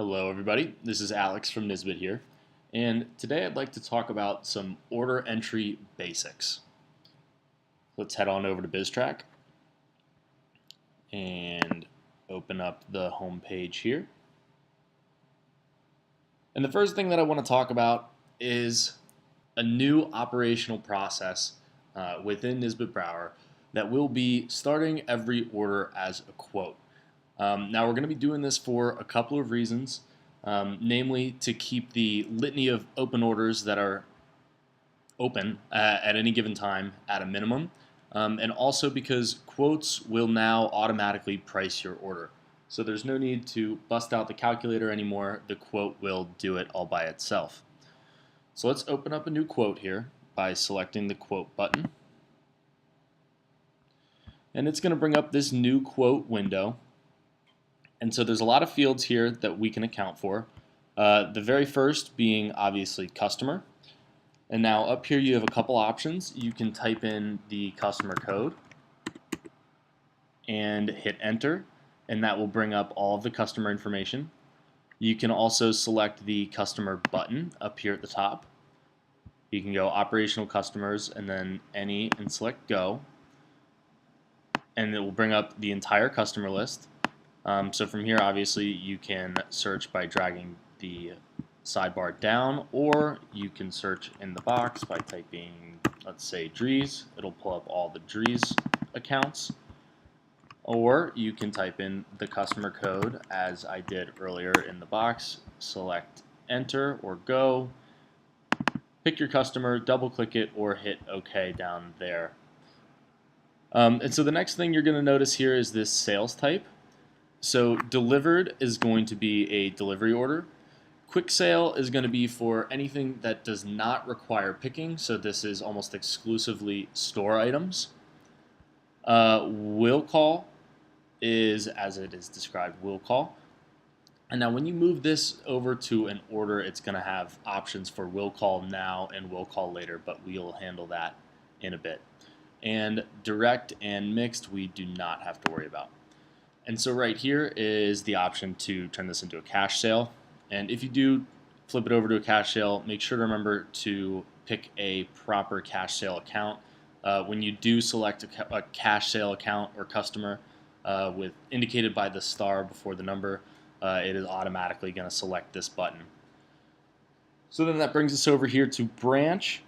Hello everybody, this is Alex from Nisbet here, and today I'd like to talk about some order entry basics. Let's head on over to BisTrack and open up the home page here. And the first thing that I want to talk about is a new operational process within Nisbet Brower that will be starting every order as a quote. Now we're going to be doing this for a couple of reasons, namely to keep the litany of open orders that are open at any given time at a minimum, and also because quotes will now automatically price your order. So there's no need to bust out the calculator anymore. The quote will do it all by itself. So let's open up a new quote here by selecting the quote button. And it's going to bring up this new quote window. And so there's a lot of fields here that we can account for. The very first being obviously customer. And now up here you have a couple options. You can type in the customer code and hit enter, and that will bring up all of the customer information. You can also select the customer button up here at the top. You can go operational customers and then any and select go, and it will bring up the entire customer list. So from here, obviously, you can search by dragging the sidebar down, or you can search in the box by typing, let's say, Dries. It'll pull up all the Dries accounts. Or you can type in the customer code, as I did earlier in the box. Select enter or go. Pick your customer, double-click it, or hit OK down there. And so the next thing you're going to notice here is this sales type. So delivered is going to be a delivery order. Quick sale is going to be for anything that does not require picking. So this is almost exclusively store items. Will call is, as it is described, will call. And now when you move this over to an order, it's going to have options for will call now and will call later, but we'll handle that in a bit. And direct and mixed we do not have to worry about. And so right here is the option to turn this into a cash sale. And if you do flip it over to a cash sale, make sure to remember to pick a proper cash sale account. When you do select a cash sale account or customer with indicated by the star before the number, it is automatically going to select this button. So then that brings us over here to branch.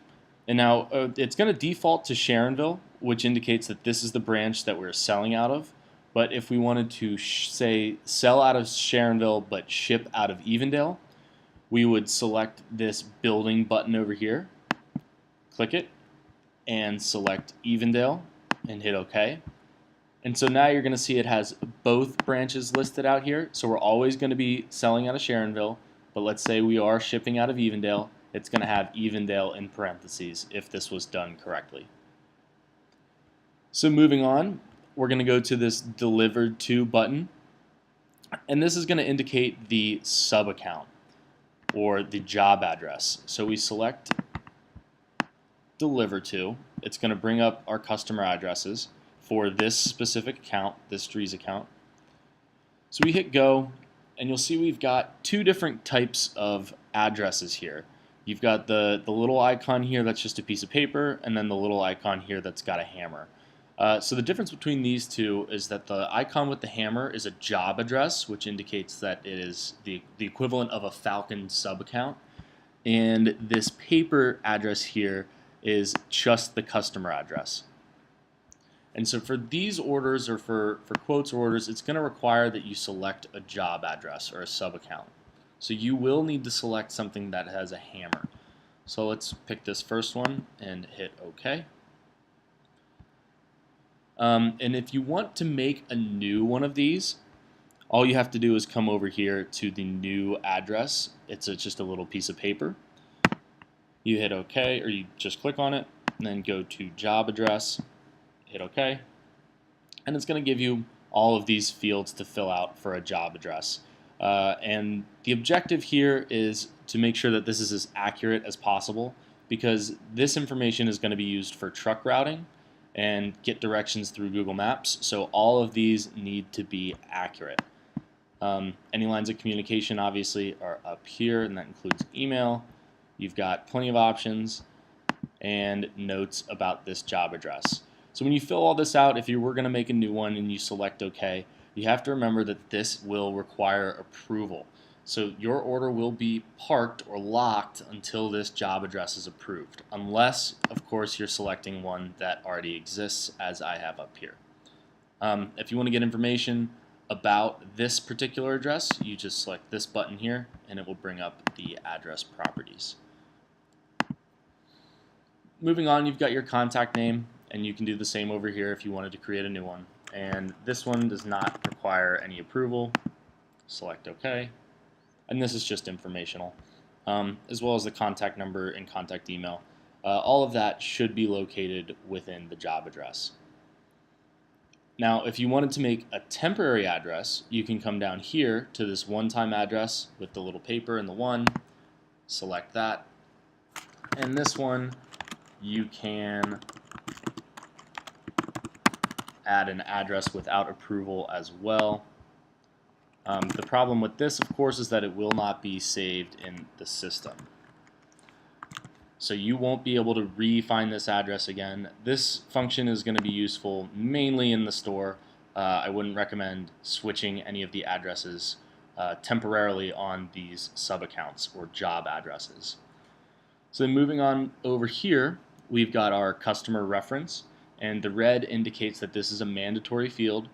And now it's going to default to Sharonville, which indicates that this is the branch that we're selling out of. But if we wanted to say sell out of Sharonville but ship out of Evendale, we would select this building button over here, click it, and select Evendale and hit OK. And so now you're going to see it has both branches listed out here. So we're always going to be selling out of Sharonville, but let's say we are shipping out of Evendale. It's going to have Evendale in parentheses if this was done correctly. So moving on, we're going to go to this delivered to button, and this is going to indicate the sub account or the job address. So we select deliver to. It's going to bring up our customer addresses for this specific account, this Dries account. So we hit go, and you'll see we've got two different types of addresses here. You've got the little icon here that's just a piece of paper, and then the little icon here that's got a hammer. So the difference between these two is that the icon with the hammer is a job address, which indicates that it is the equivalent of a Falcon sub account. And this paper address here is just the customer address. And so for these orders or for quotes or orders, it's going to require that you select a job address or a sub account. So you will need to select something that has a hammer. So let's pick this first one and hit OK. And if you want to make a new one of these, all you have to do is come over here to the new address. It's just a little piece of paper. You hit OK, or you just click on it, and then go to job address, hit OK, and it's going to give you all of these fields to fill out for a job address. And the objective here is to make sure that this is as accurate as possible, because this information is going to be used for truck routing and get directions through Google Maps. So all of these need to be accurate. Any lines of communication obviously are up here, and that includes email. You've got plenty of options and notes about this job address. So when you fill all this out, if you were going to make a new one and you select OK, you have to remember that this will require approval. So your order will be parked or locked until this job address is approved, unless, of course, you're selecting one that already exists, as I have up here. If you want to get information about this particular address, you just select this button here, and it will bring up the address properties. Moving on, you've got your contact name, and you can do the same over here if you wanted to create a new one. And this one does not require any approval. Select OK. And this is just informational, as well as the contact number and contact email. All of that should be located within the job address. Now, if you wanted to make a temporary address, you can come down here to this one-time address with the little paper and the 1, select that, and this one you can add an address without approval as well. The problem with this, of course, is that it will not be saved in the system. So you won't be able to re-find this address again. This function is going to be useful mainly in the store. I wouldn't recommend switching any of the addresses temporarily on these sub-accounts or job addresses. So then moving on over here, we've got our customer reference, and the red indicates that this is a mandatory field.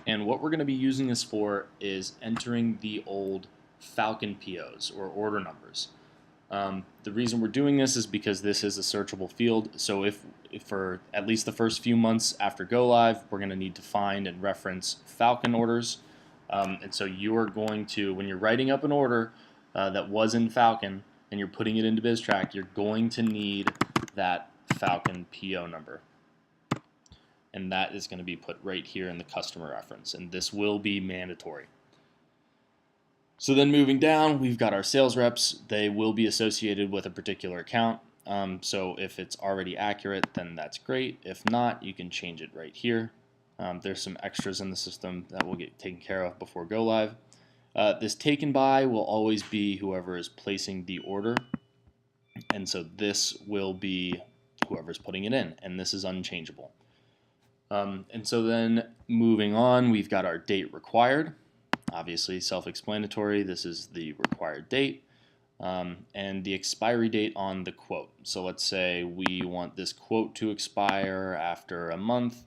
And what we're going to be using this for is entering the old Falcon POs or order numbers. The reason we're doing this is because this is a searchable field. So if for at least the first few months after go live, we're going to need to find and reference Falcon orders. And so you are going to, when you're writing up an order that was in Falcon and you're putting it into BisTrack, you're going to need that Falcon PO number. And that is going to be put right here in the customer reference, and this will be mandatory. So then moving down, we've got our sales reps. They will be associated with a particular account. So if it's already accurate, then that's great. If not, you can change it right here. There's some extras in the system that will get taken care of before go live. This taken by will always be whoever is placing the order, and so this will be whoever's putting it in, and this is unchangeable. And so then moving on, we've got our date required. Obviously self-explanatory, this is the required date, and the expiry date on the quote. So let's say we want this quote to expire after a month.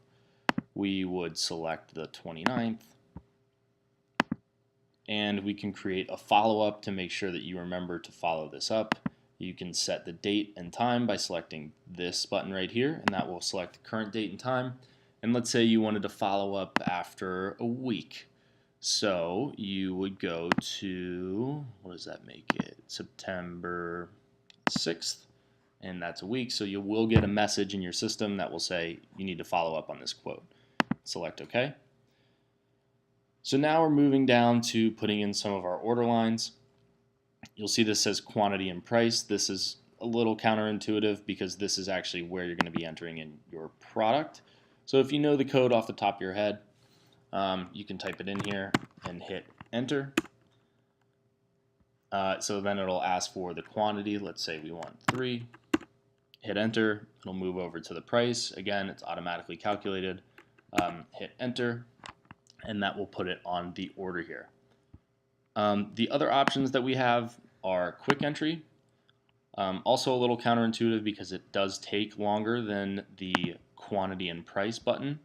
We would select the 29th, and we can create a follow-up to make sure that you remember to follow this up. You can set the date and time by selecting this button right here, and that will select the current date and time. And let's say you wanted to follow up after a week. So you would go to, what does that make it? September 6th, and that's a week. So you will get a message in your system that will say you need to follow up on this quote. Select OK. So now we're moving down to putting in some of our order lines. You'll see this says quantity and price. This is a little counterintuitive because this is actually where you're going to be entering in your product. So if you know the code off the top of your head, you can type it in here and hit enter. So then it'll ask for the quantity. Let's say we want 3. Hit enter. It'll move over to the price. Again, it's automatically calculated. Hit enter, and that will put it on the order here. The other options that we have are quick entry. Also a little counterintuitive because it does take longer than the quantity and price button.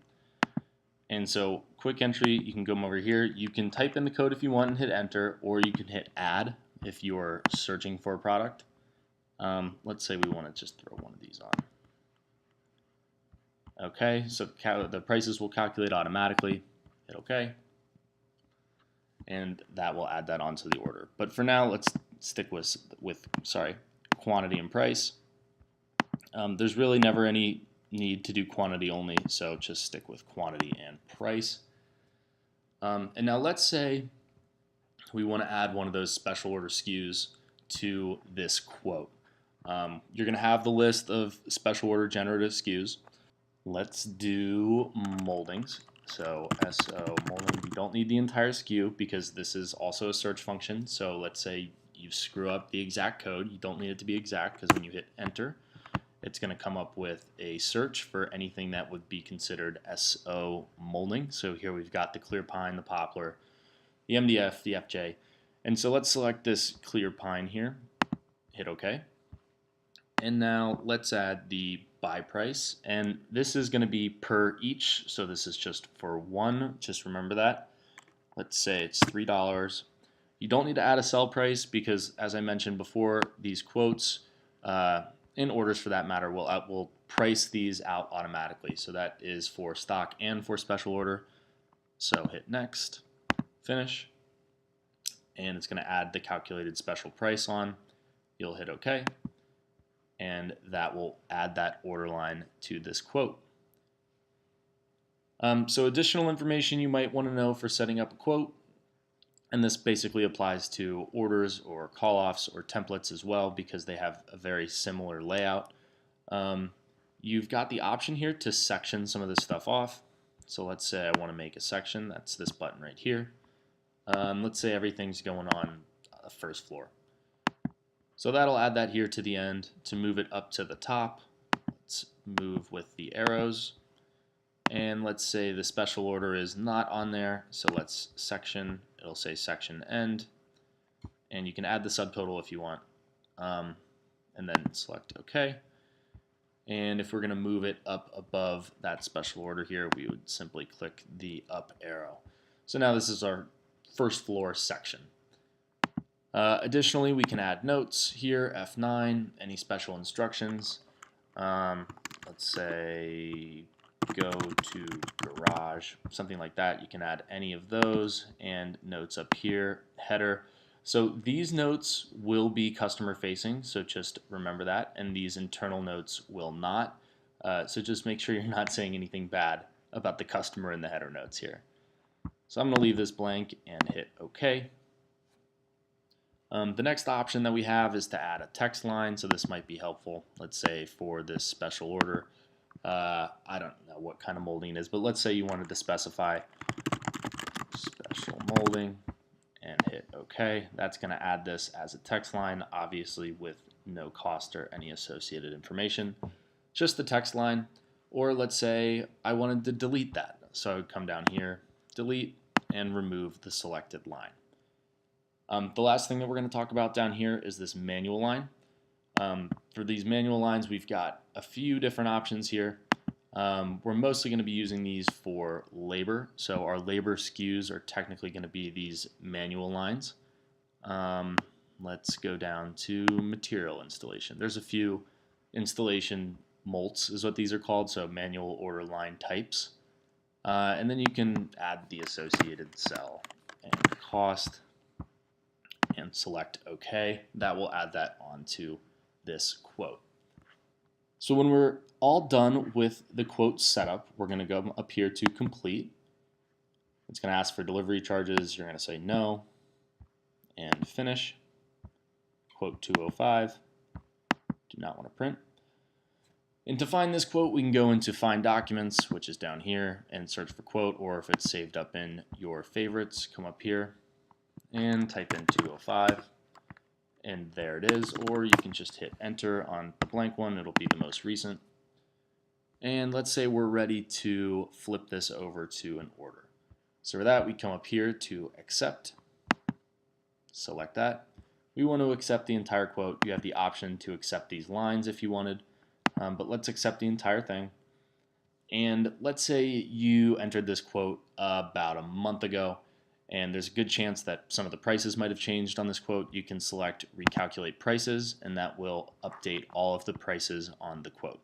And so quick entry, you can come over here. You can type in the code if you want and hit enter, or you can hit add if you're searching for a product. Let's say we want to just throw one of these on. Okay, so the prices will calculate automatically. Hit OK. And that will add that onto the order. But for now, let's stick with quantity and price. There's really never any need to do quantity only, so just stick with quantity and price. And now let's say we want to add one of those special order SKUs to this quote. You're going to have the list of special order generative SKUs. Let's do moldings. So SO molding, you don't need the entire SKU because this is also a search function. So let's say you screw up the exact code. You don't need it to be exact because when you hit enter, it's going to come up with a search for anything that would be considered SO molding. So here we've got the clear pine, the poplar, the MDF, the FJ. And so let's select this clear pine here, hit OK. And now let's add the buy price. And this is going to be per each. So this is just for one. Just remember that. Let's say it's $3. You don't need to add a sell price because, as I mentioned before, these quotes, in orders for that matter, will price these out automatically. So that is for stock and for special order. So hit next, finish, and it's going to add the calculated special price on. You'll hit OK, and that will add that order line to this quote. So additional information you might want to know for setting up a quote, and this basically applies to orders or call-offs or templates as well because they have a very similar layout. You've got the option here to section some of this stuff off. So let's say I want to make a section. That's this button right here. Let's say everything's going on the first floor. So that'll add that here to the end. To move it up to the top, let's move with the arrows. And let's say the special order is not on there, so let's section. It'll say section end, and you can add the subtotal if you want, and then select OK. And if we're going to move it up above that special order here, we would simply click the up arrow. So now this is our first floor section. Additionally, we can add notes here, F9, any special instructions. Let's say go to garage, something like that. You can add any of those, and notes up here, header. So these notes will be customer facing, so just remember that, and these internal notes will not. So just make sure you're not saying anything bad about the customer in the header notes here. So I'm going to leave this blank and hit OK. The next option that we have is to add a text line, so this might be helpful. Let's say for this special order, I don't know what kind of molding it is, but let's say you wanted to specify special molding and hit OK. That's going to add this as a text line, obviously with no cost or any associated information, just the text line. Or let's say I wanted to delete that. So I would come down here, delete, and remove the selected line. The last thing that we're going to talk about down here is this manual line. For these manual lines, we've got a few different options here. We're mostly going to be using these for labor. So our labor SKUs are technically going to be these manual lines. Let's go down to material installation. There's a few installation MOLTs is what these are called, so manual order line types. And then you can add the associated cell and cost and select OK. That will add that onto this quote. So when we're all done with the quote setup, we're going to go up here to complete. It's going to ask for delivery charges. You're going to say no and finish. Quote 205. Do not want to print. And to find this quote, we can go into Find Documents, which is down here, and search for quote, or if it's saved up in your favorites, come up here and type in 205. And there it is, or you can just hit enter on the blank one. It'll be the most recent. And let's say we're ready to flip this over to an order. So for that, we come up here to accept, select that. We want to accept the entire quote. You have the option to accept these lines if you wanted, but let's accept the entire thing. And let's say you entered this quote about a month ago, and there's a good chance that some of the prices might have changed on this quote. You can select recalculate prices, and that will update all of the prices on the quote.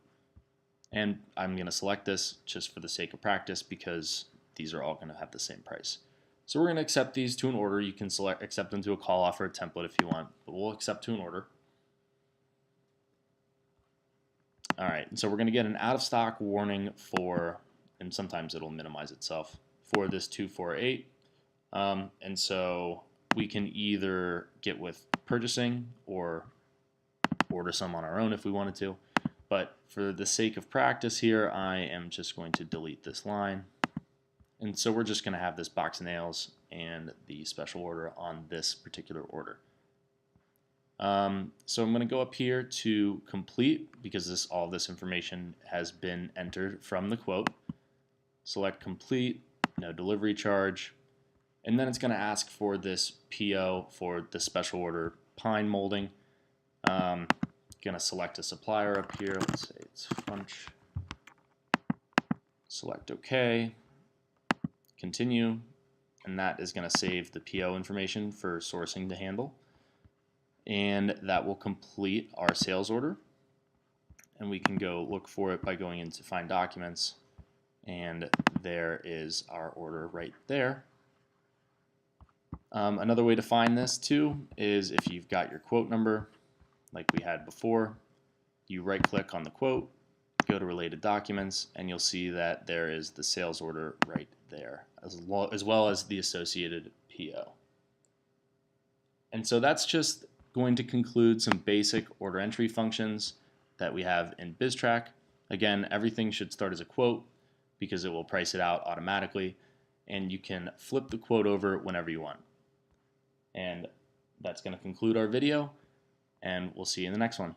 And I'm going to select this just for the sake of practice because these are all going to have the same price. So we're going to accept these to an order. You can select accept them to a call off or a template if you want, but we'll accept to an order. All right, and so we're going to get an out of stock warning for, and sometimes it'll minimize itself, for this 248. And so we can either get with purchasing or order some on our own if we wanted to. But for the sake of practice here, I am just going to delete this line, And so we're just going to have this box of nails and the special order on this particular order. So I'm going to go up here to complete because all this information has been entered from the quote. Select complete, no delivery charge, and then it's going to ask for this PO for the special order pine molding. Going to select a supplier up here. Let's say it's Funch. Select OK. Continue, and that is going to save the PO information for sourcing to handle. And that will complete our sales order. And we can go look for it by going into Find Documents. And there is our order right there. Another way to find this too is if you've got your quote number, like we had before, you right click on the quote, go to Related Documents, and you'll see that there is the sales order right there, as well as the associated PO. And so that's just going to conclude some basic order entry functions that we have in BisTrack. Again, everything should start as a quote because it will price it out automatically, and you can flip the quote over whenever you want. And that's going to conclude our video, and we'll see you in the next one.